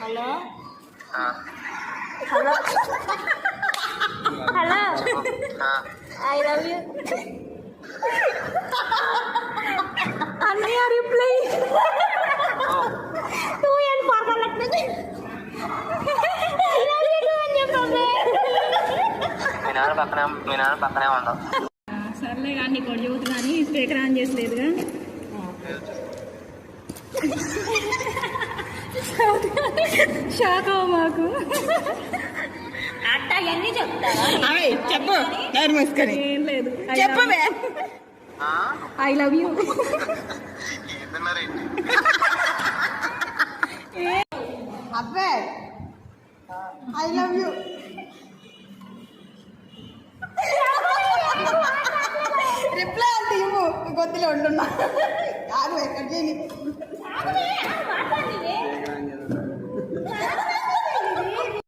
Hello hello hello I love you అన్నయ్య reply two and పర్వాలేదు మీ నాన్న పక్కనే ఉండవు. సర్లే కానీ ఇక్కడ చూద్దు కానీ స్పీకర్ ఆన్ చేసలేదుగా. షాక్ అవ్వ మాకు అట్ట అవన్నీ చెప్తావా? అవే చెప్పు, ఎవరు మూసుకొని ఏం లేదు. చెప్పవే. I love you. అబ్బే ఐ లవ్ యూ. రిప్లై అంటే ఇవ్వు, గొద్దులో ఉంటున్నా. కాదు ఎక్కడ చేయని